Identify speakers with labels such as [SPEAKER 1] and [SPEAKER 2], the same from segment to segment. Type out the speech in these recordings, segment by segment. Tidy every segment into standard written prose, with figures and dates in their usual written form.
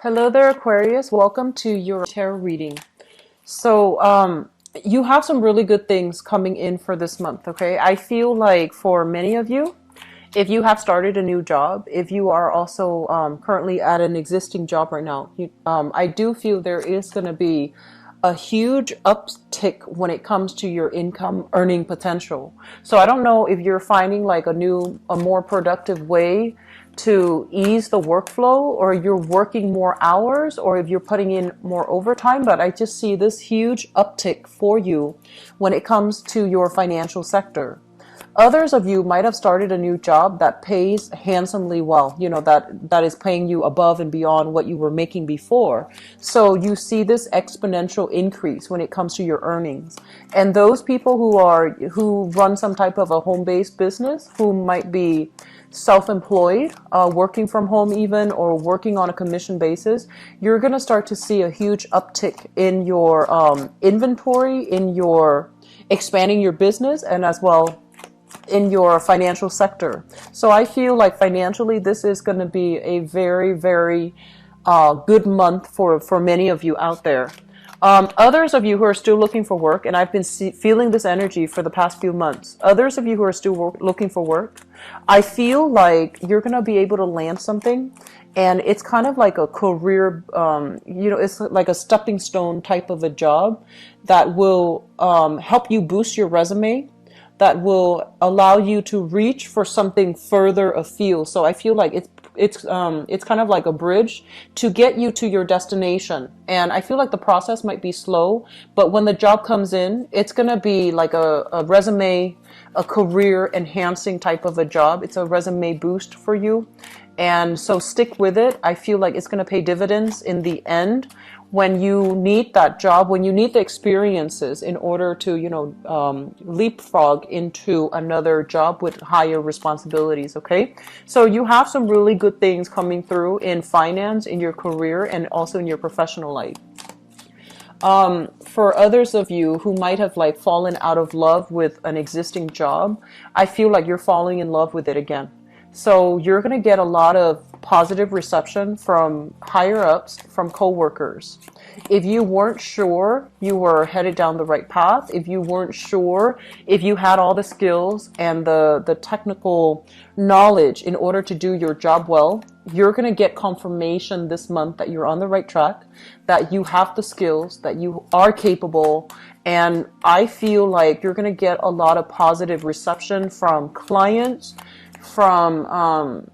[SPEAKER 1] Hello there, Aquarius. Welcome to your tarot reading. So, you have some really good things coming in for this month, okay? I feel like for many of you, if you have started a new job, if you are also currently at an existing job right now, I do feel there is going to be a huge uptick when it comes to your income earning potential. So I don't know if you're finding like a more productive way to ease the workflow, or you're working more hours, or if you're putting in more overtime, but I just see this huge uptick for you when it comes to your financial sector. Others of you might have started a new job that pays handsomely well, that is paying you above and beyond what you were making before. So you see this exponential increase when it comes to your earnings. And those people who run some type of a home-based business, who might be self-employed, working from home even, or working on a commission basis, you're going to start to see a huge uptick in your inventory, in your expanding your business, and as well in your financial sector. So I feel like financially, this is going to be a very, very good month for many of you out there. Others of you who are still looking for work, and I've been feeling this energy for the past few months. Others of you who are still looking for work, I feel like you're going to be able to land something, and it's kind of like a career, it's like a stepping stone type of a job that will help you boost your resume, that will allow you to reach for something further afield. So I feel like it's kind of like a bridge to get you to your destination. And I feel like the process might be slow, but when the job comes in, it's going to be like a resume, a career enhancing type of a job. It's a resume boost for you. And so stick with it. I feel like it's going to pay dividends in the end when you need that job, when you need the experiences in order to, leapfrog into another job with higher responsibilities, okay? So you have some really good things coming through in finance, in your career, and also in your professional life. For others of you who might have like fallen out of love with an existing job, I feel like you're falling in love with it again. So you're going to get a lot of positive reception from higher ups, from coworkers. If you weren't sure you were headed down the right path, if you weren't sure if you had all the skills and the technical knowledge in order to do your job well, you're going to get confirmation this month that you're on the right track, that you have the skills, that you are capable. And I feel like you're going to get a lot of positive reception from clients, from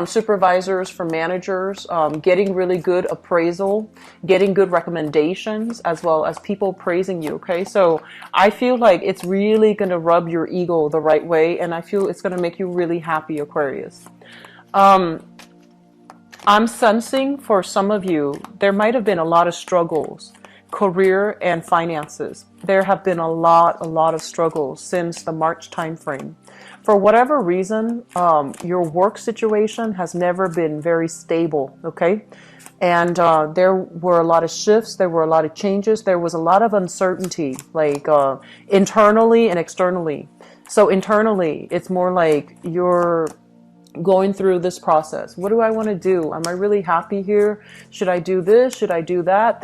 [SPEAKER 1] supervisors, from managers, getting really good appraisal, getting good recommendations, as well as people praising you. Okay, so I feel like it's really going to rub your ego the right way, and I feel it's going to make you really happy, Aquarius. I'm sensing for some of you, there might have been a lot of struggles, career and finances. There have been a lot of struggles since the March timeframe. For whatever reason, your work situation has never been very stable, okay? And there were a lot of shifts, there were a lot of changes, there was a lot of uncertainty, like internally and externally. So internally, it's more like you're going through this process. What do I want to do? Am I really happy here? Should I do this? Should I do that?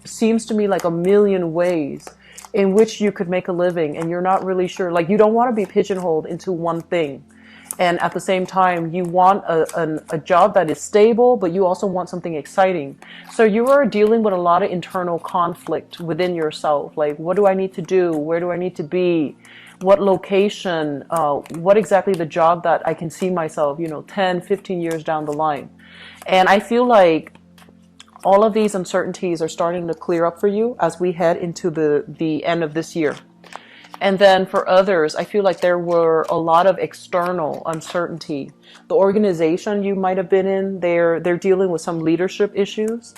[SPEAKER 1] Seems to me like a million ways in which you could make a living, and you're not really sure. Like, you don't want to be pigeonholed into one thing. And at the same time, you want a job that is stable, but you also want something exciting. So you are dealing with a lot of internal conflict within yourself. Like, what do I need to do? Where do I need to be? What location? What exactly the job that I can see myself, 10, 15 years down the line. And I feel like all of these uncertainties are starting to clear up for you as we head into the end of this year. And then for others, I feel like there were a lot of external uncertainty. The organization you might have been in, they're dealing with some leadership issues,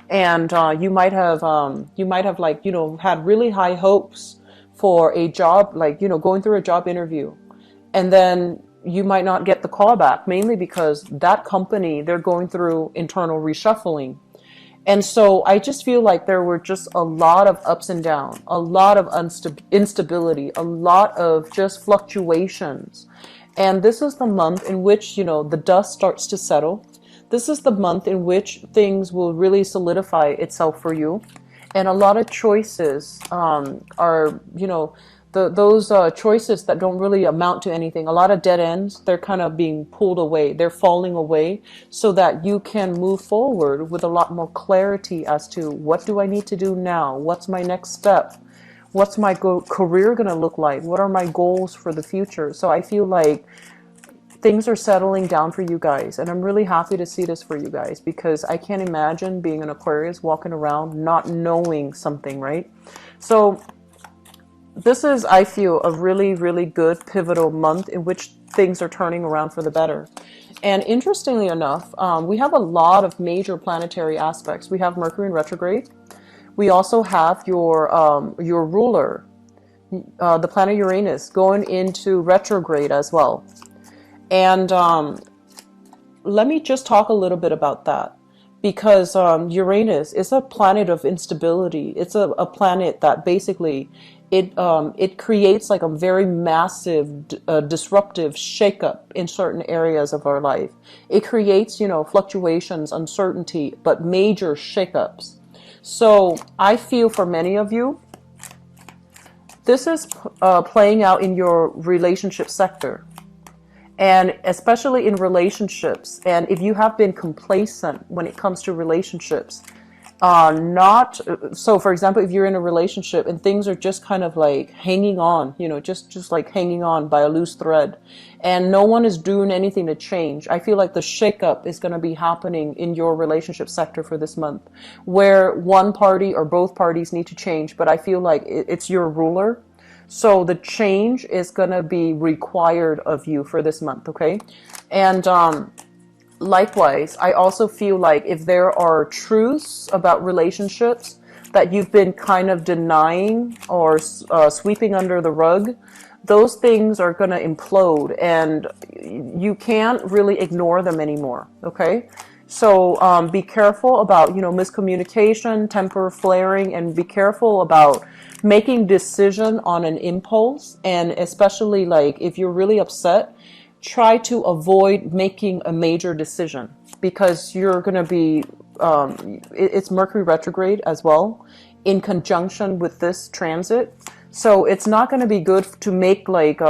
[SPEAKER 1] and you might have had really high hopes for a job, like going through a job interview, and then you might not get the call back, mainly because that company, they're going through internal reshuffling. And so I just feel like there were just a lot of ups and downs, a lot of instability, a lot of just fluctuations. And this is the month in which, the dust starts to settle. This is the month in which things will really solidify itself for you. And a lot of choices are, those choices that don't really amount to anything. A lot of dead ends, they're kind of being pulled away. They're falling away so that you can move forward with a lot more clarity as to what do I need to do now? What's my next step? What's my career going to look like? What are my goals for the future? So I feel like things are settling down for you guys. And I'm really happy to see this for you guys, because I can't imagine being an Aquarius walking around not knowing something, right? So this is, I feel, a really, really good pivotal month in which things are turning around for the better. And interestingly enough, we have a lot of major planetary aspects. We have Mercury in retrograde. We also have your ruler, the planet Uranus, going into retrograde as well. And let me just talk a little bit about that, because Uranus is a planet of instability. It's a planet that basically it creates like a very massive disruptive shakeup in certain areas of our life. It creates, fluctuations, uncertainty, but major shakeups. So I feel for many of you, this is playing out in your relationship sector. And especially in relationships, and if you have been complacent when it comes to relationships, so for example, if you're in a relationship and things are just kind of like hanging on, just like hanging on by a loose thread, and no one is doing anything to change, I feel like the shakeup is going to be happening in your relationship sector for this month, where one party or both parties need to change. But I feel like it's your ruler. So the change is going to be required of you for this month, okay? And likewise, I also feel like if there are truths about relationships that you've been kind of denying or sweeping under the rug, those things are going to implode, and you can't really ignore them anymore, okay? So be careful about, miscommunication, temper flaring, and be careful about making decision on an impulse. And especially like if you're really upset, try to avoid making a major decision, because you're going to be, it's Mercury retrograde as well in conjunction with this transit. So it's not going to be good to make like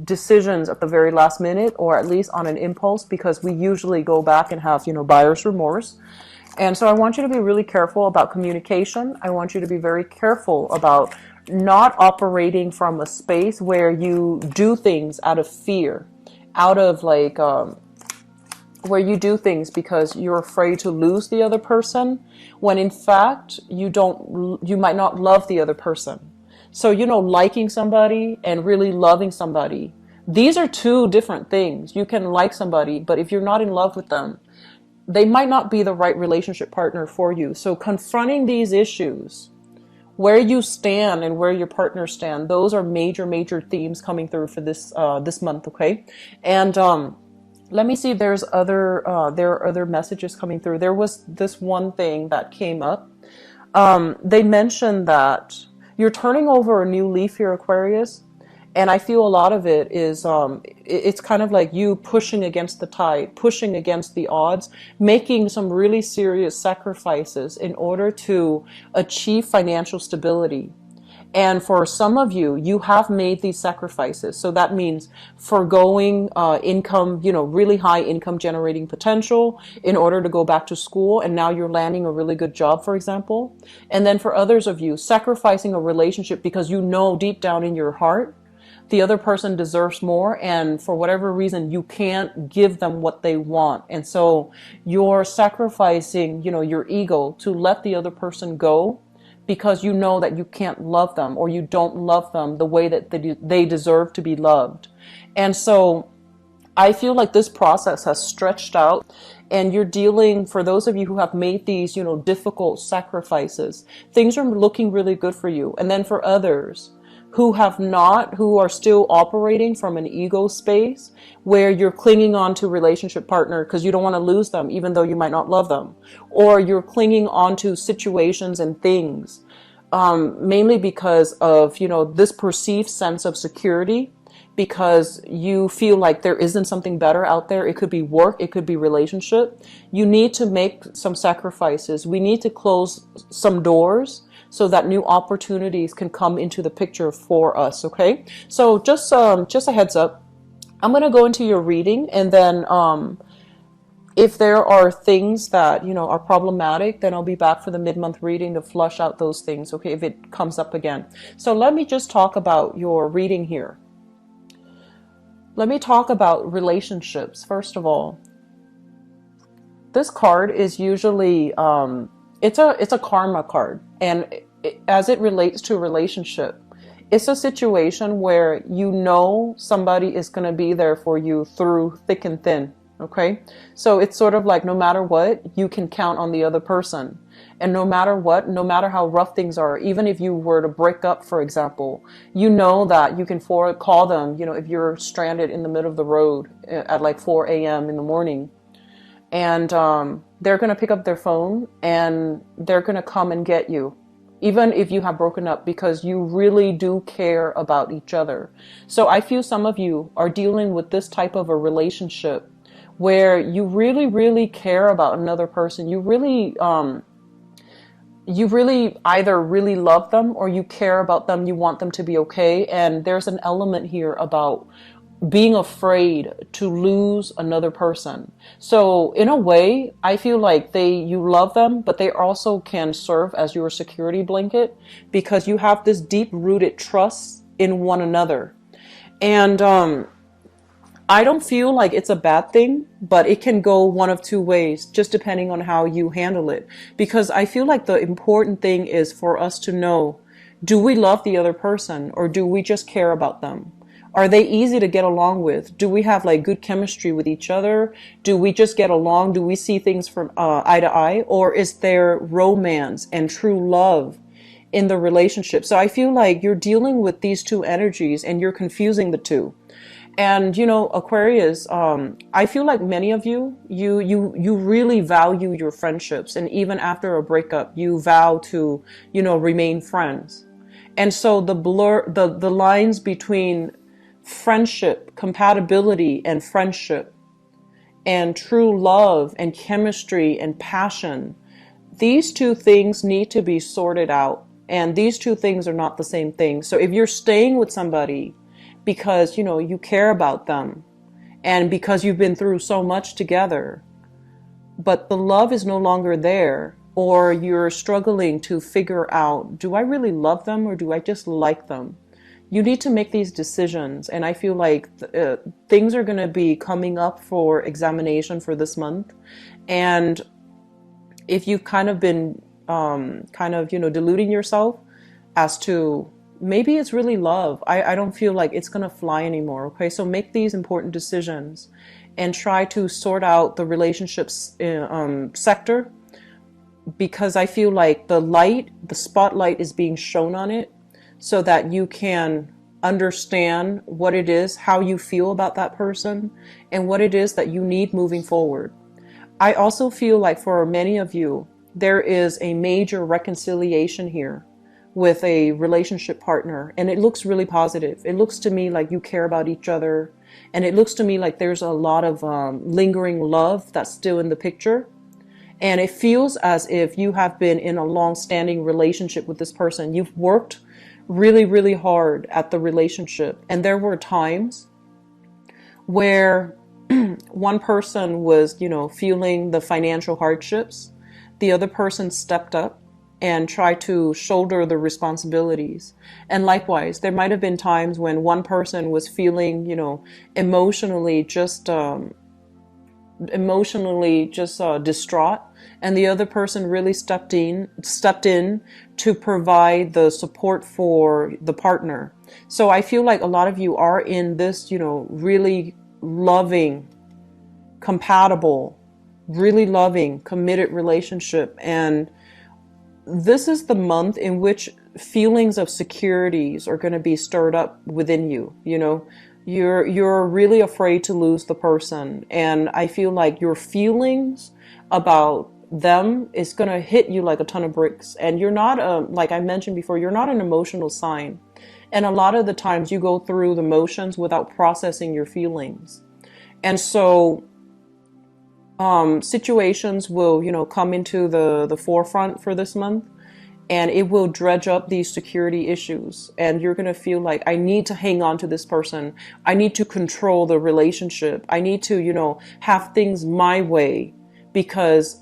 [SPEAKER 1] decisions at the very last minute, or at least on an impulse, because we usually go back and have, buyer's remorse. And so I want you to be really careful about communication. I want you to be very careful about not operating from a space where you do things out of fear, out of like, where you do things because you're afraid to lose the other person, when in fact you might not love the other person. So, liking somebody and really loving somebody, these are two different things. You can like somebody, but if you're not in love with them, they might not be the right relationship partner for you. So confronting these issues, where you stand and where your partner stand, those are major, major themes coming through for this this month, okay? And let me see if there are other messages coming through. There was this one thing that came up. They mentioned that you're turning over a new leaf here, Aquarius. And I feel a lot of it is, it's kind of like you pushing against the tide, pushing against the odds, making some really serious sacrifices in order to achieve financial stability. And for some of you, you have made these sacrifices. So that means foregoing income, really high income generating potential in order to go back to school. And now you're landing a really good job, for example. And then for others of you, sacrificing a relationship because deep down in your heart, the other person deserves more, and for whatever reason, you can't give them what they want. And so you're sacrificing, your ego to let the other person go, because you know that you can't love them, or you don't love them the way that they deserve to be loved. And so I feel like this process has stretched out, and you're dealing, for those of you who have made these, difficult sacrifices, things are looking really good for you. And then for others who have not, who are still operating from an ego space where you're clinging on to relationship partner because you don't want to lose them, even though you might not love them, or you're clinging on to situations and things, mainly because of, this perceived sense of security, because you feel like there isn't something better out there. It could be work, it could be relationship. You need to make some sacrifices. We need to close some doors so that new opportunities can come into the picture for us, okay? So just a heads up. I'm going to go into your reading, and then if there are things that, are problematic, then I'll be back for the mid-month reading to flush out those things, okay, if it comes up again. So let me just talk about your reading here. Let me talk about relationships, first of all. This card is usually, it's a karma card. And as it relates to a relationship, it's a situation where somebody is going to be there for you through thick and thin. Okay, so it's sort of like no matter what, you can count on the other person. And no matter what, no matter how rough things are, even if you were to break up, for example, you know that you can call them, if you're stranded in the middle of the road at like 4 a.m. in the morning. And they're going to pick up their phone and they're going to come and get you, even if you have broken up, because you really do care about each other. So I feel some of you are dealing with this type of a relationship where you really, really care about another person. You really either really love them or you care about them. You want them to be okay. And there's an element here about being afraid to lose another person. So in a way, I feel like you love them, but they also can serve as your security blanket because you have this deep rooted trust in one another. And I don't feel like it's a bad thing, but it can go one of two ways, just depending on how you handle it. Because I feel like the important thing is for us to know, do we love the other person or do we just care about them? Are they easy to get along with? Do we have like good chemistry with each other? Do we just get along? Do we see things from eye to eye? Or is there romance and true love in the relationship? So I feel like you're dealing with these two energies and you're confusing the two. And, Aquarius, I feel like many of you really value your friendships. And even after a breakup, you vow to, remain friends. And so the lines between friendship, compatibility and friendship and true love and chemistry and passion, these two things need to be sorted out. And these two things are not the same thing. So if you're staying with somebody because, you care about them and because you've been through so much together, but the love is no longer there, or you're struggling to figure out, do I really love them or do I just like them? You need to make these decisions. And I feel like things are going to be coming up for examination for this month. And if you've kind of been deluding yourself as to maybe it's really love, I don't feel like it's going to fly anymore. Okay, so make these important decisions and try to sort out the relationships sector, because I feel like the spotlight is being shown on it so that you can understand what it is, how you feel about that person, and what it is that you need moving forward. I also feel like for many of you, there is a major reconciliation here with a relationship partner, and it looks really positive. It looks to me like you care about each other, and it looks to me like there's a lot of lingering love that's still in the picture. And it feels as if you have been in a long-standing relationship with this person. You've worked really, really hard at the relationship, and there were times where one person was, feeling the financial hardships. The other person stepped up and try to shoulder the responsibilities. And likewise, there might have been times when one person was feeling, emotionally just distraught, and the other person really stepped in to provide the support for the partner. So I feel like a lot of you are in this, really loving, compatible, really loving, committed relationship. And this is the month in which feelings of securities are going to be stirred up within you. You're really afraid to lose the person. And I feel like your feelings about them is going to hit you like a ton of bricks. And you're not, like I mentioned before, you're not an emotional sign. And a lot of the times you go through the motions without processing your feelings. And so situations will, come into the forefront for this month, and it will dredge up these security issues. And you're going to feel like, I need to hang on to this person. I need to control the relationship. I need to, have things my way because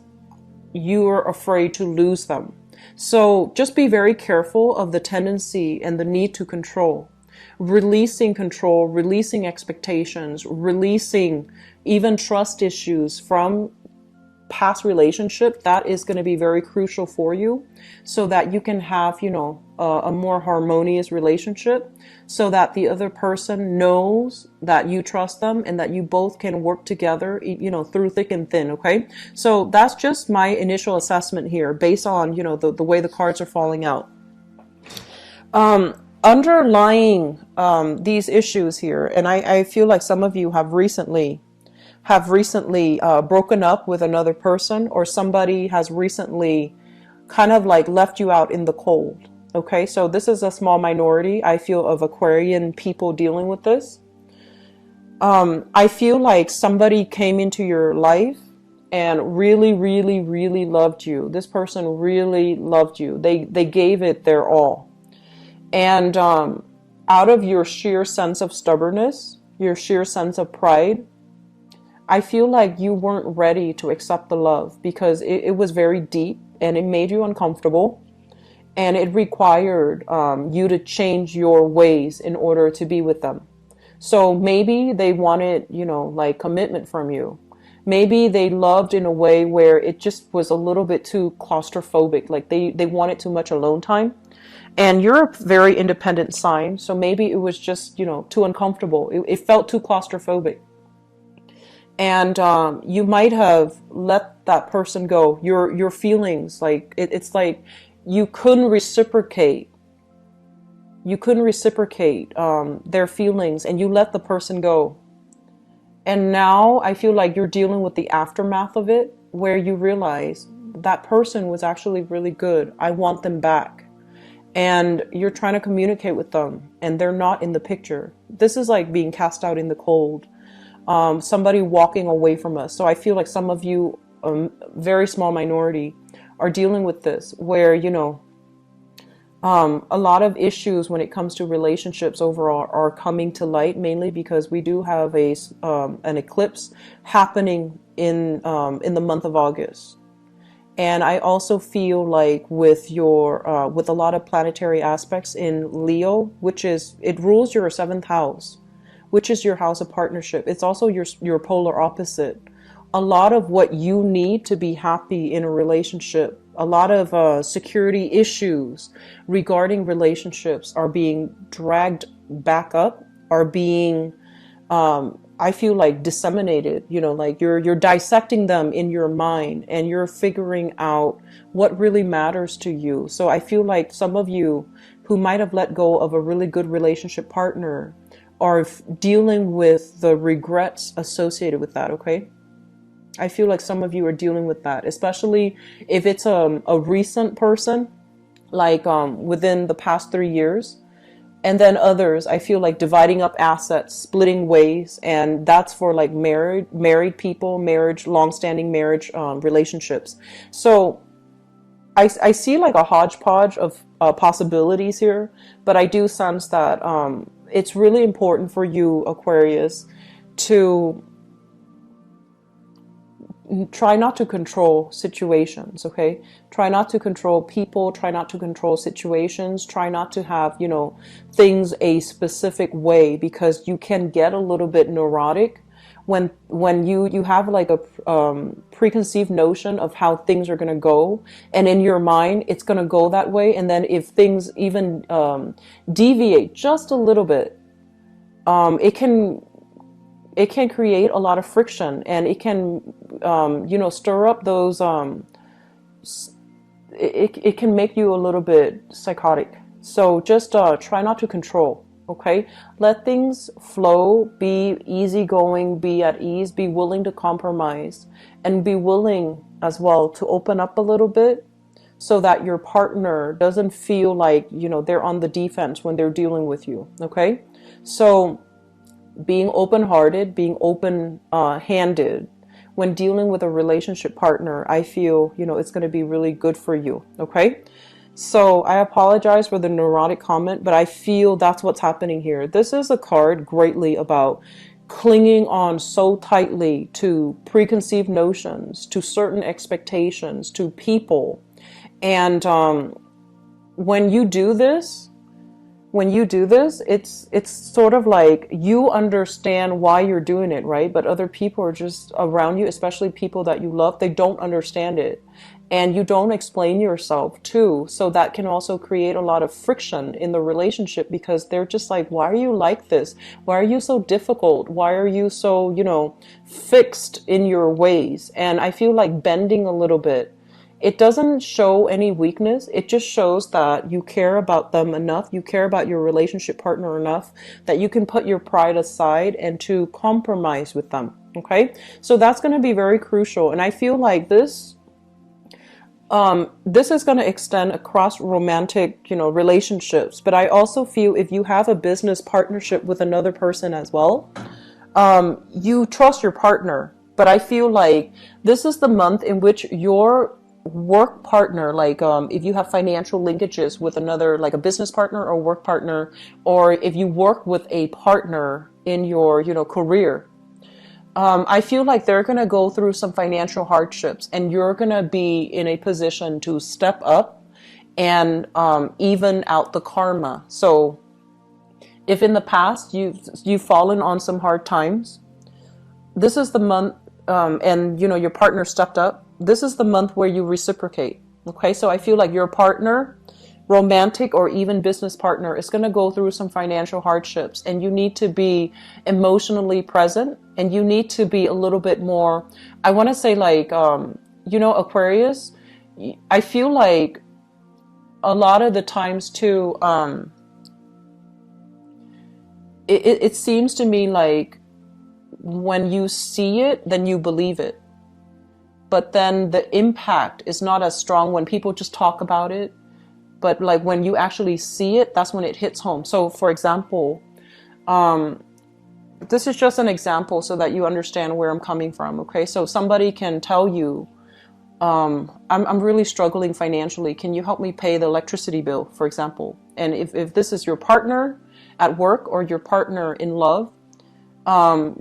[SPEAKER 1] you're afraid to lose them. So just be very careful of the tendency and the need to control. Control, releasing expectations, releasing even trust issues from past relationship, that is going to be very crucial for you so that you can have, a more harmonious relationship, so that the other person knows that you trust them and that you both can work together, through thick and thin. Okay. So that's just my initial assessment here based on, the way the cards are falling out. Underlying these issues here, and I feel like some of you have recently broken up with another person, or somebody has recently kind of like left you out in the cold. Okay, so this is a small minority, I feel, of Aquarian people dealing with this. I feel like somebody came into your life and really, really, really loved you. This person really loved you. They gave it their all. And out of your sheer sense of stubbornness, your sheer sense of pride, I feel like you weren't ready to accept the love because it was very deep and it made you uncomfortable, and it required you to change your ways in order to be with them. So maybe they wanted, like commitment from you. Maybe they loved in a way where it just was a little bit too claustrophobic, like they wanted too much alone time. And you're a very independent sign, so maybe it was just, too uncomfortable. It felt too claustrophobic. And you might have let that person go. Your feelings, like it's like you couldn't reciprocate. You couldn't reciprocate their feelings, and you let the person go. And now I feel like you're dealing with the aftermath of it, where you realize that person was actually really good. I want them back. And you're trying to communicate with them, and they're not in the picture. This is like being cast out in the cold. Somebody walking away from us. So I feel like some of you, very small minority, are dealing with this, where, a lot of issues when it comes to relationships overall are coming to light, mainly because we do have an eclipse happening in the month of August. And I also feel like with with a lot of planetary aspects in Leo, it rules your 7th house, which is your house of partnership. It's also your polar opposite. A lot of what you need to be happy in a relationship, a lot of security issues regarding relationships are being dragged back up, are being, I feel like, disseminated. Like you're dissecting them in your mind, and you're figuring out what really matters to you. So I feel like some of you who might have let go of a really good relationship partner are dealing with the regrets associated with that. Okay, I feel like some of you are dealing with that, especially if it's a recent person, like within the past 3 years. And then others, I feel like dividing up assets, splitting ways, and that's for like married people, long-standing marriage relationships. So I see like a hodgepodge of possibilities here, but I do sense that it's really important for you, Aquarius, to try not to control situations. Okay, try not to control people, try not to control situations, try not to have things a specific way, because you can get a little bit neurotic when you have like a preconceived notion of how things are going to go, and in your mind it's going to go that way, and then if things even deviate just a little bit, it can create a lot of friction, and it can stir up those it can make you a little bit psychotic. So just try not to control. Okay, let things flow, be easygoing, be at ease, be willing to compromise, and be willing as well to open up a little bit, so that your partner doesn't feel like, they're on the defense when they're dealing with you. Okay. So being open-hearted, being open-handed when dealing with a relationship partner, I feel, it's going to be really good for you. Okay. So I apologize for the neurotic comment, but I feel that's what's happening here. This is a card greatly about clinging on so tightly to preconceived notions, to certain expectations, to people. And when you do this, it's sort of like you understand why you're doing it, right? But other people are just around you, especially people that you love, they don't understand it. And you don't explain yourself too. So that can also create a lot of friction in the relationship, because they're just like, why are you like this? Why are you so difficult? Why are you so, fixed in your ways? And I feel like bending a little bit. It doesn't show any weakness. It just shows that you care about them enough. You care about your relationship partner enough that you can put your pride aside and to compromise with them. Okay. So that's going to be very crucial. And I feel like this is going to extend across romantic, relationships. But I also feel if you have a business partnership with another person as well, you trust your partner. But I feel like this is the month in which your work partner, like if you have financial linkages with another, like a business partner or work partner, or if you work with a partner in your, career, I feel like they're going to go through some financial hardships, and you're going to be in a position to step up and even out the karma. So if in the past you've fallen on some hard times, this is the month, and your partner stepped up. This is the month where you reciprocate. Okay, so I feel like your partner, romantic or even business partner, is going to go through some financial hardships, and you need to be emotionally present, and you need to be a little bit more, I want to say, like, Aquarius, I feel like a lot of the times too, it seems to me like when you see it, then you believe it. But then the impact is not as strong when people just talk about it. But like when you actually see it, that's when it hits home. So for example, this is just an example so that you understand where I'm coming from. Okay. So somebody can tell you, I'm really struggling financially. Can you help me pay the electricity bill, for example? And if this is your partner at work or your partner in love,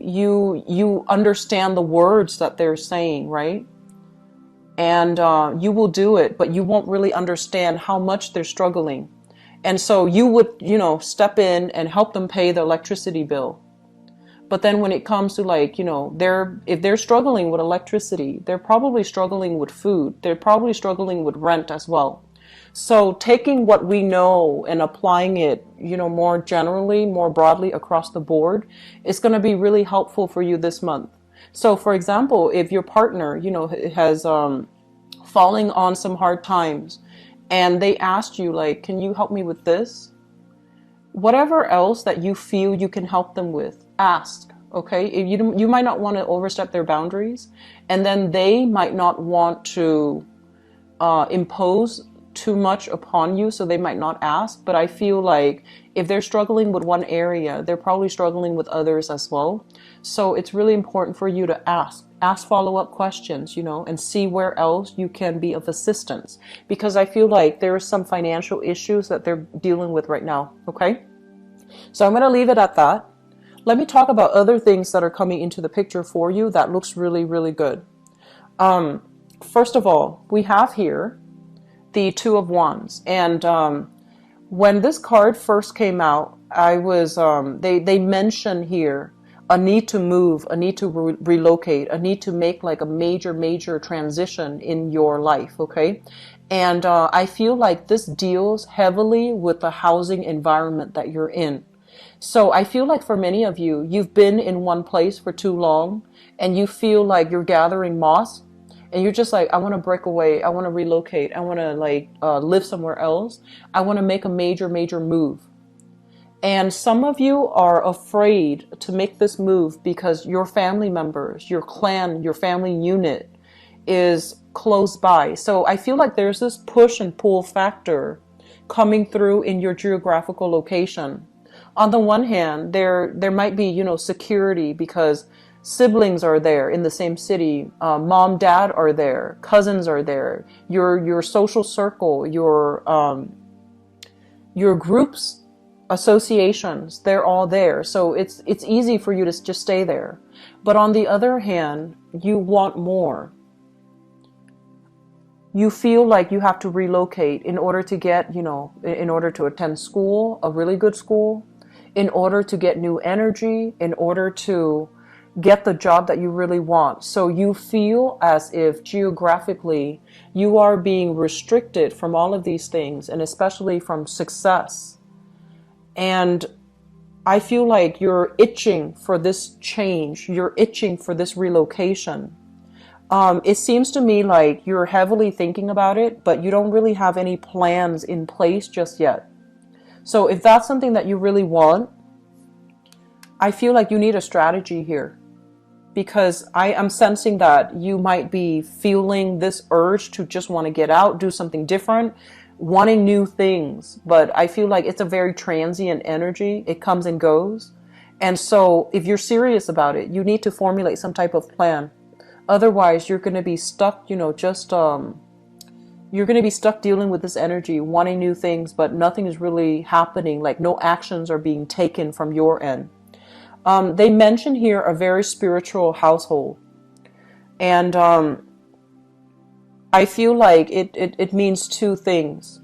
[SPEAKER 1] you understand the words that they're saying, right? And you will do it, but you won't really understand how much they're struggling. And so you would, step in and help them pay the electricity bill. But then when it comes to like, if they're struggling with electricity, they're probably struggling with food. They're probably struggling with rent as well. So taking what we know and applying it, more generally, more broadly across the board is going to be really helpful for you this month. So for example, if your partner, has falling on some hard times and they asked you like, can you help me with this? Whatever else that you feel you can help them with, ask. Okay. If you might not want to overstep their boundaries, and then they might not want to impose too much upon you, so they might not ask. But I feel like if they're struggling with one area, they're probably struggling with others as well. So it's really important for you to ask follow-up questions, and see where else you can be of assistance, because I feel like there are some financial issues that they're dealing with right now. Okay. So I'm going to leave it at that. Let me talk about other things that are coming into the picture for you that looks really, really good. First of all, we have here the Two of Wands. And when this card first came out, I was, they mention here a need to move, a need to relocate, a need to make like a major transition in your life. Okay. And I feel like this deals heavily with the housing environment that you're in. So I feel like for many of you, you've been in one place for too long and you feel like you're gathering moss. And you're just like, I want to break away. I want to relocate. I want to like live somewhere else. I want to make a major move. And some of you are afraid to make this move because your family members, your clan, your family unit is close by. So I feel like there's this push and pull factor coming through in your geographical location. On the one hand, there might be, security because siblings are there in the same city, mom, dad are there, cousins are there, your social circle, your groups, associations, they're all there. So it's easy for you to just stay there. But on the other hand, you want more. You feel like you have to relocate in order to get, in order to attend school, a really good school, in order to get new energy, in order to get the job that you really want. So you feel as if geographically you are being restricted from all of these things, and especially from success. And I feel like you're itching for this change. You're itching for this relocation. It seems to me like you're heavily thinking about it, but you don't really have any plans in place just yet. So if that's something that you really want, I feel like you need a strategy here, because I am sensing that you might be feeling this urge to just want to get out, do something different, wanting new things. But I feel like it's a very transient energy. It comes and goes. And so if you're serious about it, you need to formulate some type of plan. Otherwise, you're going to be stuck, you're going to be stuck dealing with this energy, wanting new things, but nothing is really happening. Like no actions are being taken from your end. They mention here a very spiritual household. And I feel like it means two things.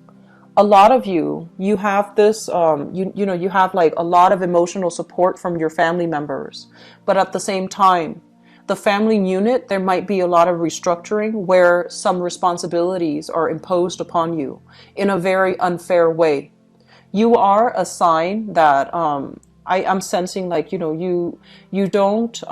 [SPEAKER 1] A lot of you have this, you have like a lot of emotional support from your family members. But at the same time, the family unit, there might be a lot of restructuring where some responsibilities are imposed upon you in a very unfair way. You are a sign that I'm sensing like, you don't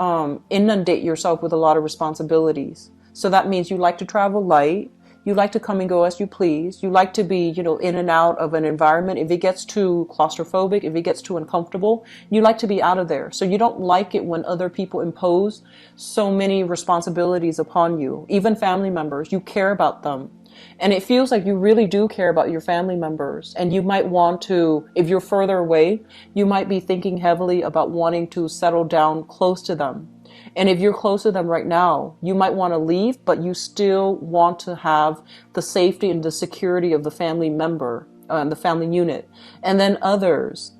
[SPEAKER 1] inundate yourself with a lot of responsibilities. So that means you like to travel light. You like to come and go as you please. You like to be, in and out of an environment. If it gets too claustrophobic, if it gets too uncomfortable, you like to be out of there. So you don't like it when other people impose so many responsibilities upon you, even family members. You care about them. And it feels like you really do care about your family members. And you might want to, if you're further away, you might be thinking heavily about wanting to settle down close to them. And if you're close to them right now, you might want to leave, but you still want to have the safety and the security of the family member, the family unit. And then others,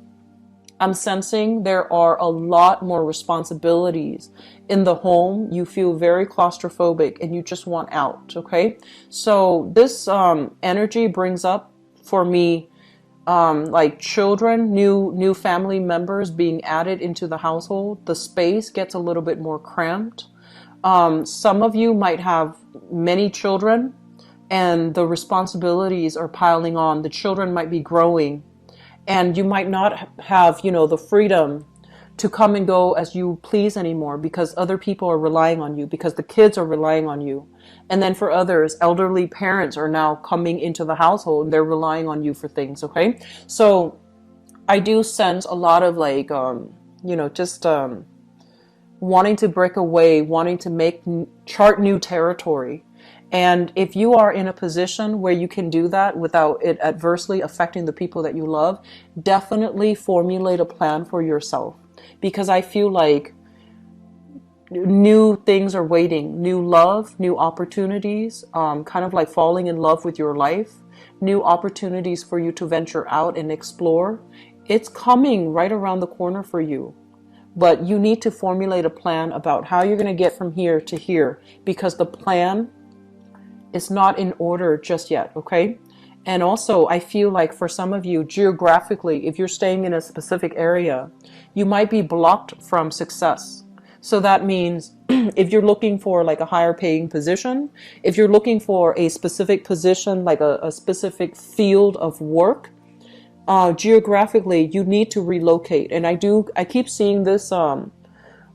[SPEAKER 1] I'm sensing there are a lot more responsibilities in the home. You feel very claustrophobic and you just want out, okay? So this energy brings up for me like children, new family members being added into the household. The space gets a little bit more cramped. Some of you might have many children and the responsibilities are piling on. The children might be growing and you might not have, the freedom to come and go as you please anymore because other people are relying on you, because the kids are relying on you. And then for others, elderly parents are now coming into the household and they're relying on you for things, okay? So I do sense a lot of like, wanting to break away, wanting to chart new territory. And if you are in a position where you can do that without it adversely affecting the people that you love, definitely formulate a plan for yourself. Because I feel like new things are waiting, new love, new opportunities, kind of like falling in love with your life, new opportunities for you to venture out and explore. It's coming right around the corner for you. But you need to formulate a plan about how you're going to get from here to here, because the plan is not in order just yet, okay? And also, I feel like for some of you, geographically, if you're staying in a specific area, you might be blocked from success. So that means if you're looking for like a higher paying position, if you're looking for a specific position, like a specific field of work, geographically, you need to relocate. And I keep seeing this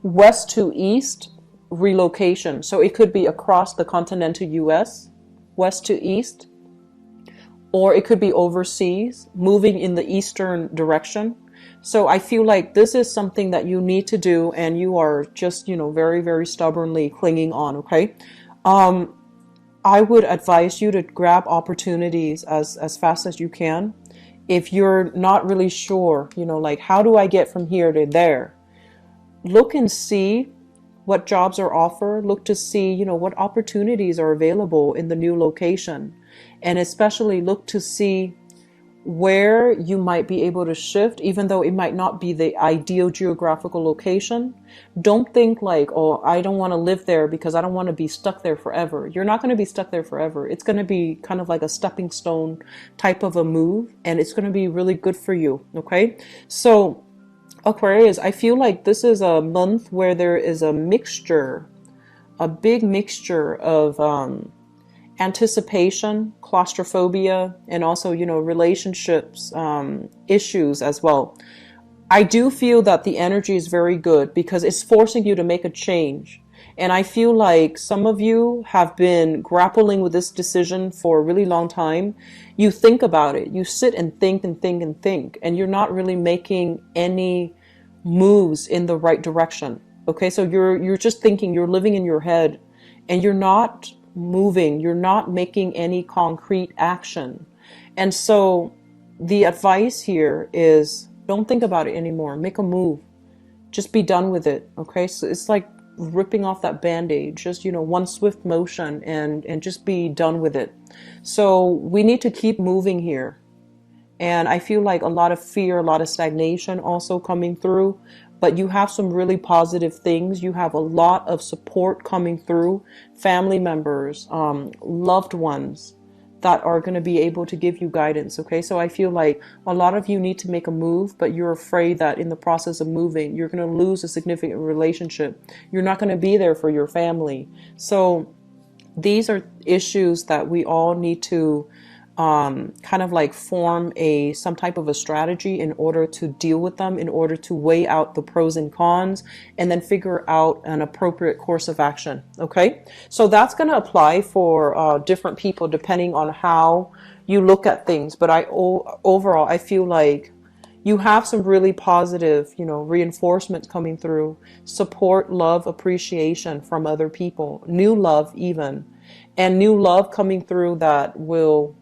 [SPEAKER 1] west to east relocation. So it could be across the continental US, west to east, or it could be overseas, moving in the eastern direction. So I feel like this is something that you need to do, and you are just, very, very stubbornly clinging on, okay? I would advise you to grab opportunities as fast as you can. If you're not really sure, you know, like, how do I get from here to there? Look and see what jobs are offered. Look to see, you know, what opportunities are available in the new location. And especially look to see where you might be able to shift, even though it might not be the ideal geographical location. Don't think like, oh, I don't want to live there because I don't want to be stuck there forever. You're not going to be stuck there forever. It's going to be kind of like a stepping stone type of a move, and it's going to be really good for you. Okay. So Aquarius, I feel like this is a month where there is a mixture, a big mixture of, anticipation, claustrophobia, and also, you know, relationships, issues as well. I do feel that the energy is very good because it's forcing you to make a change. And I feel like some of you have been grappling with this decision for a really long time. You think about it, you sit and think and think and think, and you're not really making any moves in the right direction. Okay, so you're just thinking, you're living in your head, and you're not moving, you're not making any concrete action. And so the advice here is, don't think about it anymore. Make a move. Just be done with it. Okay, so it's like ripping off that band-aid. Just, you know, one swift motion and just be done with it. So we need to keep moving here. And I feel like a lot of fear, a lot of stagnation also coming through. But you have some really positive things. You have a lot of support coming through, family members, loved ones that are going to be able to give you guidance. Okay, so I feel like a lot of you need to make a move, but you're afraid that in the process of moving, you're going to lose a significant relationship. You're not going to be there for your family. So these are issues that we all need to kind of like form some type of a strategy in order to deal with them, in order to weigh out the pros and cons, and then figure out an appropriate course of action. Okay, so that's going to apply for different people depending on how you look at things. But overall, I feel like you have some really positive, you know, reinforcement coming through, support, love, appreciation from other people, new love even, and new love coming through that will,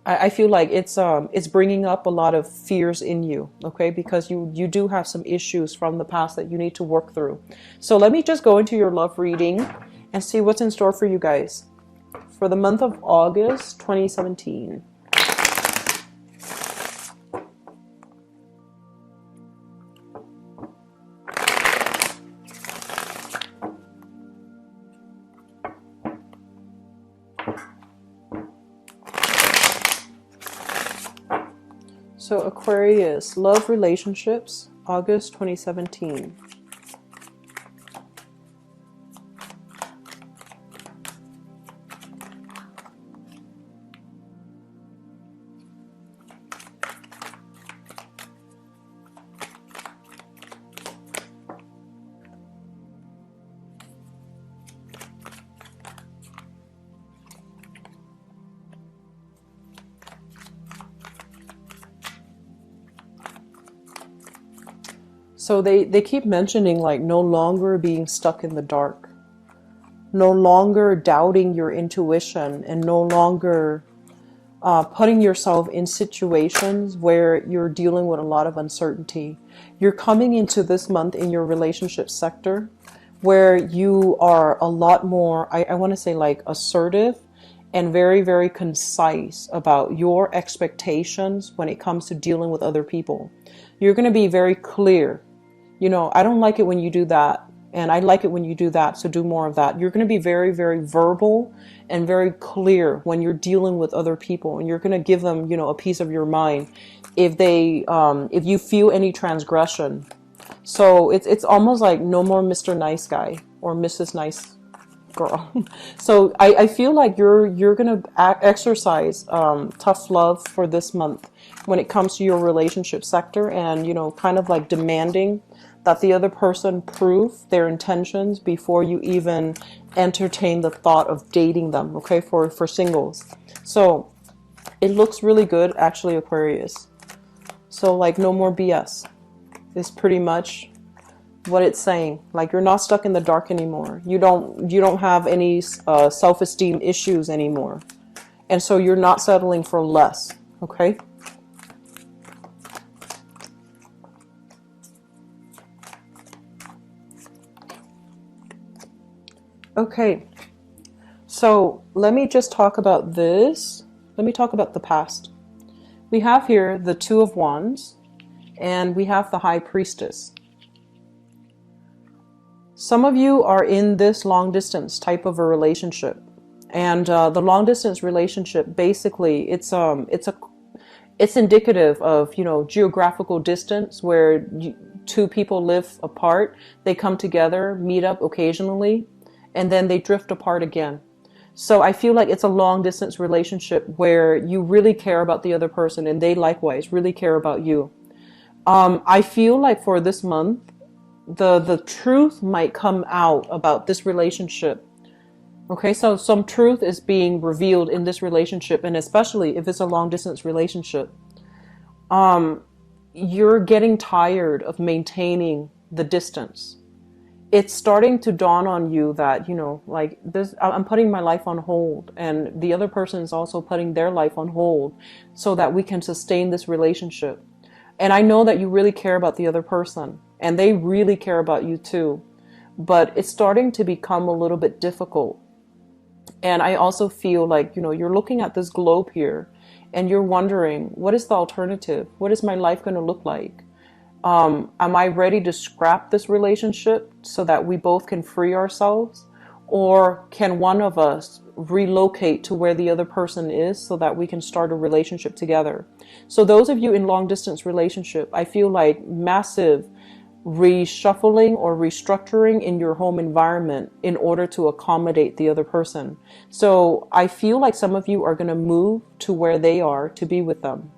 [SPEAKER 1] I feel like it's bringing up a lot of fears in you, okay? Because you do have some issues from the past that you need to work through. So let me just go into your love reading and see what's in store for you guys for the month of August 2017. So Aquarius, love relationships, August 2017. So they keep mentioning like no longer being stuck in the dark, no longer doubting your intuition, and no longer putting yourself in situations where you're dealing with a lot of uncertainty. You're coming into this month in your relationship sector where you are a lot more, I want to say like assertive and very, very concise about your expectations when it comes to dealing with other people. You're going to be very clear. You know, I don't like it when you do that, and I like it when you do that, so do more of that. You're going to be very, very verbal and very clear when you're dealing with other people, and you're going to give them, you know, a piece of your mind if if you feel any transgression. So it's almost like no more Mr. Nice Guy or Mrs. Nice Girl. So I feel like you're going to exercise tough love for this month when it comes to your relationship sector, and, you know, kind of like demanding that the other person prove their intentions before you even entertain the thought of dating them, okay, for singles. So it looks really good, actually, Aquarius. So like no more BS is pretty much what it's saying. Like, you're not stuck in the dark anymore. You don't have any self-esteem issues anymore. And so you're not settling for less, okay? Okay, so let me just talk about this. Let me talk about the past. We have here the Two of Wands, and we have the High Priestess. Some of you are in this long distance type of a relationship. And the long distance relationship, basically, it's indicative of, you know, geographical distance where two people live apart. They come together, meet up occasionally, and then they drift apart again. So I feel like it's a long distance relationship where you really care about the other person and they likewise really care about you. I feel like for this month, the truth might come out about this relationship. Okay, so some truth is being revealed in this relationship, and especially if it's a long distance relationship. You're getting tired of maintaining the distance. It's starting to dawn on you that, you know, like this, I'm putting my life on hold, and the other person is also putting their life on hold so that we can sustain this relationship. And I know that you really care about the other person, and they really care about you too, but it's starting to become a little bit difficult. And I also feel like, you know, you're looking at this globe here and you're wondering, what is the alternative? What is my life going to look like? Am I ready to scrap this relationship so that we both can free ourselves? Or can one of us relocate to where the other person is so that we can start a relationship together? So those of you in long distance relationship, I feel like massive reshuffling or restructuring in your home environment in order to accommodate the other person. So I feel like some of you are going to move to where they are to be with them.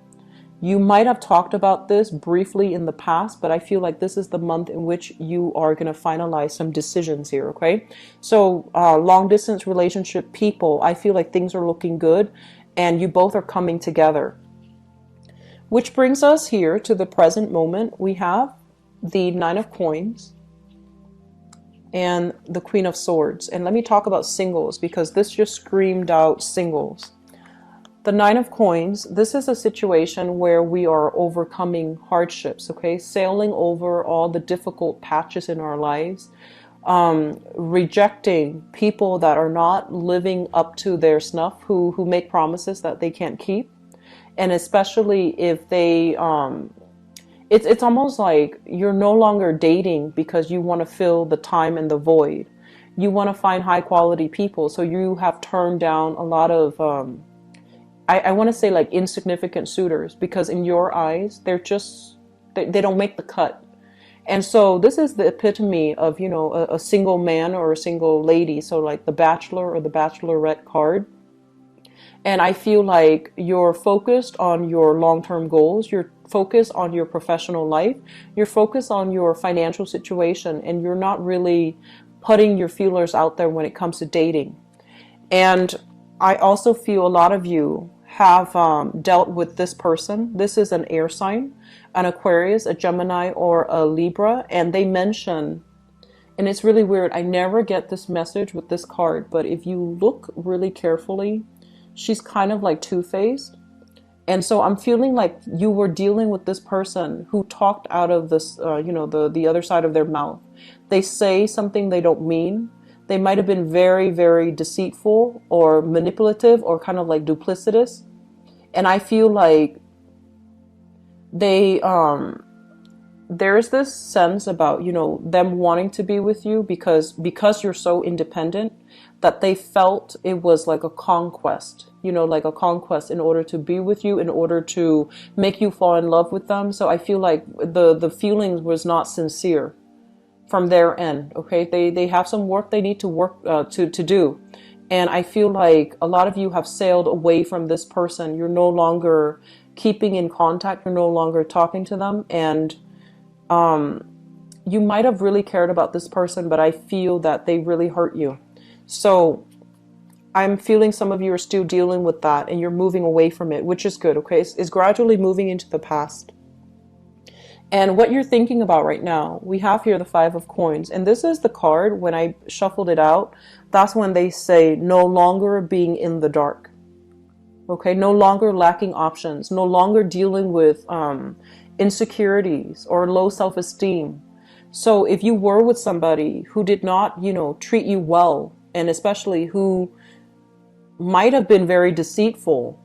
[SPEAKER 1] You might have talked about this briefly in the past, but I feel like this is the month in which you are going to finalize some decisions here, okay? So long distance relationship people, I feel like things are looking good and you both are coming together. Which brings us here to the present moment. We have the Nine of Coins and the Queen of Swords. And let me talk about singles because this just screamed out singles. The Nine of Coins, this is a situation where we are overcoming hardships, okay? Sailing over all the difficult patches in our lives, rejecting people that are not living up to their snuff, who make promises that they can't keep. And especially if they, it's almost like you're no longer dating because you want to fill the time and the void. You want to find high quality people. So you have turned down a lot of, I want to say like insignificant suitors because in your eyes, they're just, they don't make the cut. And so this is the epitome of, you know, a single man or a single lady. So like the Bachelor or the Bachelorette card. And I feel like you're focused on your long-term goals. You're focused on your professional life. You're focused on your financial situation. And you're not really putting your feelers out there when it comes to dating. And I also feel a lot of you have dealt with this person. This is an air sign, an Aquarius, a Gemini, or a Libra. And they mention, and it's really weird, I never get this message with this card, but if you look really carefully, she's kind of like two-faced. And so I'm feeling like you were dealing with this person who talked out of this, you know, the other side of their mouth. They say something they don't mean. They might have been very, very deceitful or manipulative or kind of like duplicitous. And I feel like they, there's this sense about, you know, them wanting to be with you because you're so independent that they felt it was like a conquest, you know, like a conquest in order to be with you, in order to make you fall in love with them. So I feel like the feelings was not sincere from their end. Okay, they have some work they need to work to do, and I feel like a lot of you have sailed away from this person. You're no longer keeping in contact. You're no longer talking to them, and you might have really cared about this person, but I feel that they really hurt you. So I'm feeling some of you are still dealing with that, and you're moving away from it, which is good. Okay, it's gradually moving into the past. And what you're thinking about right now, we have here the Five of Coins. And this is the card, when I shuffled it out, that's when they say no longer being in the dark. Okay, no longer lacking options, no longer dealing with insecurities or low self-esteem. So if you were with somebody who did not, treat you well, and especially who might have been very deceitful,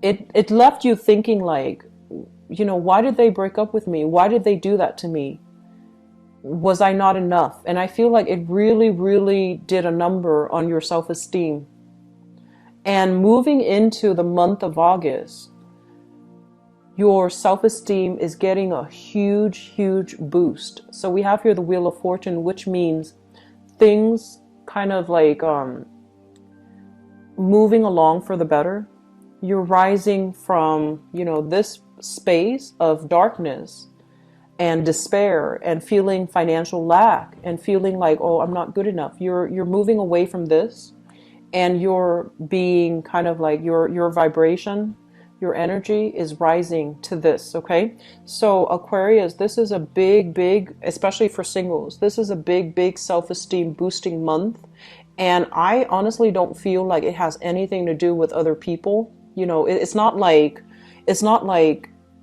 [SPEAKER 1] it left you thinking like, why did they break up with me? Why did they do that to me? Was I not enough? And I feel like it really, really did a number on your self-esteem. And moving into the month of August, your self-esteem is getting a huge, huge boost. So we have here the Wheel of Fortune, which means things kind of like moving along for the better. You're rising from, this space of darkness and despair and feeling financial lack and feeling like, oh, I'm not good enough. You're moving away from this, and you're being kind of like your vibration, your energy is rising to this. Okay, so Aquarius, this is a big, especially for singles, this is a big self-esteem boosting month. And I honestly don't feel like it has anything to do with other people. It's not like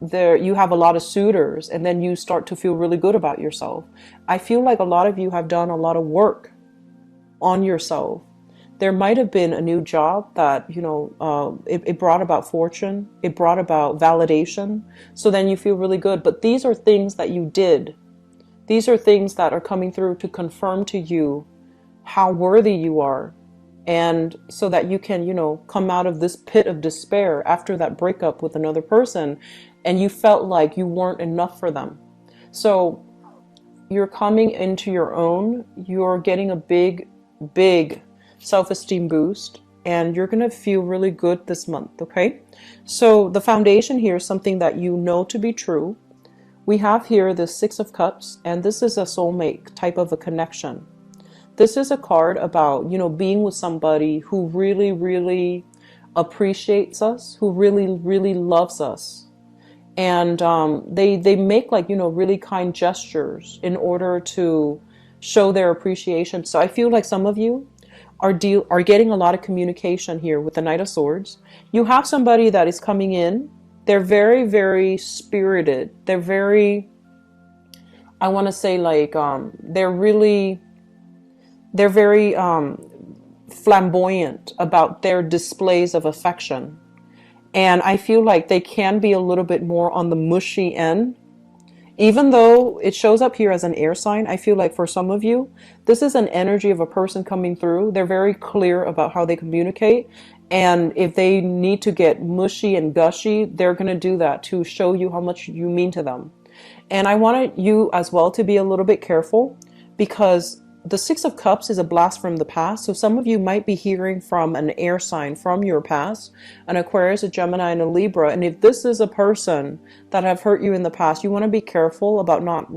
[SPEAKER 1] there you have a lot of suitors and then you start to feel really good about yourself. I feel like a lot of you have done a lot of work on yourself. There might have been a new job that, it brought about fortune, it brought about validation. So then you feel really good. But these are things that you did. These are things that are coming through to confirm to you how worthy you are. And so that you can, come out of this pit of despair after that breakup with another person, and you felt like you weren't enough for them. So you're coming into your own, you're getting a big self-esteem boost, and you're going to feel really good this month. Okay. So the foundation here is something that you know to be true. We have here the Six of Cups, and this is a soulmate type of a connection. This is a card about, being with somebody who really, really appreciates us, who really, really loves us. And they make like, really kind gestures in order to show their appreciation. So I feel like some of you are getting a lot of communication here with the Knight of Swords. You have somebody that is coming in. They're very, very spirited. They're very, I want to say like, they're very flamboyant about their displays of affection. And I feel like they can be a little bit more on the mushy end. Even though it shows up here as an air sign, I feel like for some of you, this is an energy of a person coming through. They're very clear about how they communicate. And if they need to get mushy and gushy, they're going to do that to show you how much you mean to them. And I wanted you as well to be a little bit careful, because the Six of Cups is a blast from the past. So some of you might be hearing from an air sign from your past, an Aquarius, a Gemini, and a Libra. And if this is a person that have hurt you in the past, you want to be careful about not,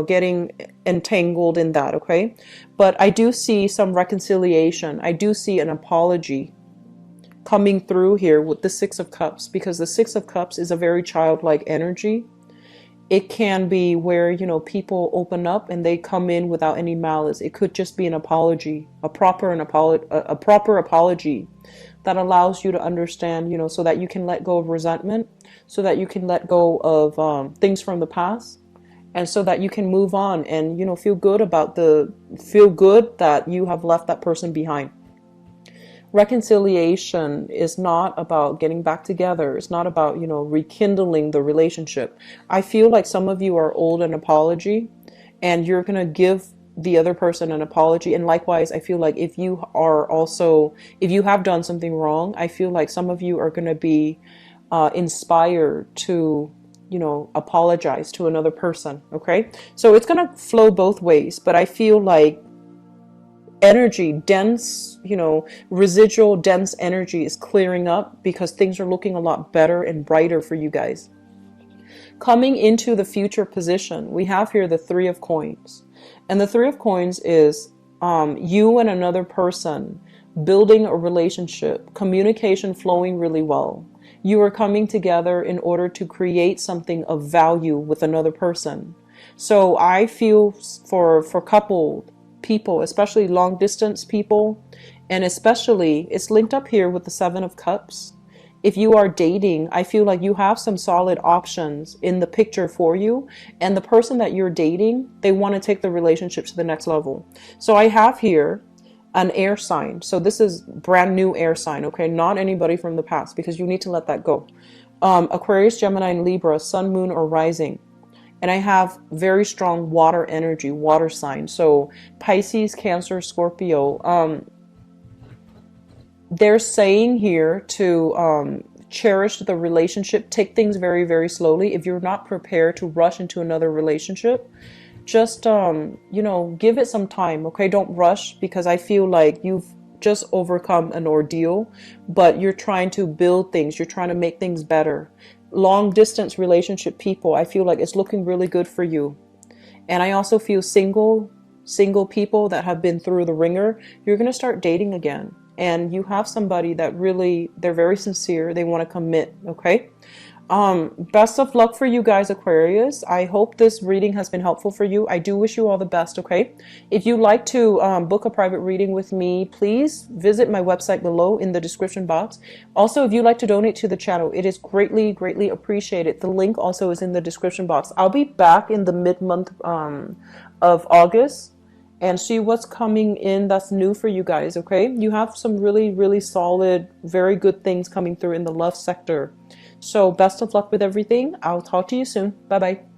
[SPEAKER 1] getting entangled in that. Okay. But I do see some reconciliation. I do see an apology coming through here with the Six of Cups, because the Six of Cups is a very childlike energy. It can be where, people open up and they come in without any malice. It could just be an apology, a proper apology that allows you to understand, so that you can let go of resentment, so that you can let go of things from the past, and so that you can move on and, feel good that you have left that person behind. Reconciliation is not about getting back together. It's not about, rekindling the relationship. I feel like some of you are owed an apology, and you're going to give the other person an apology. And likewise, I feel like if you have done something wrong, I feel like some of you are going to be inspired to, apologize to another person. Okay. So it's going to flow both ways, but I feel like energy, dense, residual dense energy is clearing up, because things are looking a lot better and brighter for you guys. Coming into the future position, we have here the Three of Coins. And the Three of Coins is you and another person building a relationship, communication flowing really well. You are coming together in order to create something of value with another person. So I feel for coupled people, especially long distance people, and especially it's linked up here with the Seven of Cups. If you are dating, I feel like you have some solid options in the picture for you. And the person that you're dating, they want to take the relationship to the next level. So I have here an air sign. So this is brand new air sign, okay? Not anybody from the past, because you need to let that go. Aquarius, Gemini, and Libra, sun, moon, or rising. And I have very strong water energy, water sign. So Pisces, Cancer, Scorpio. They're saying here to cherish the relationship, take things very, very slowly. If you're not prepared to rush into another relationship, just, you know, give it some time, okay? Don't rush, because I feel like you've just overcome an ordeal, but you're trying to build things. You're trying to make things better. Long distance relationship people, I feel like it's looking really good for you. And I also feel single people that have been through the ringer, you're going to start dating again. And you have somebody that really, they're very sincere. They want to commit. Okay. Best of luck for you guys, Aquarius. I hope this reading has been helpful for you. I do wish you all the best. Okay. If you'd like to book a private reading with me, please visit my website below in the description box. Also, if you'd like to donate to the channel, it is greatly, greatly appreciated. The link also is in the description box. I'll be back in the mid-month of August and see what's coming in that's new for you guys, okay? You have some really, really solid, very good things coming through in the love sector. So best of luck with everything. I'll talk to you soon. Bye-bye.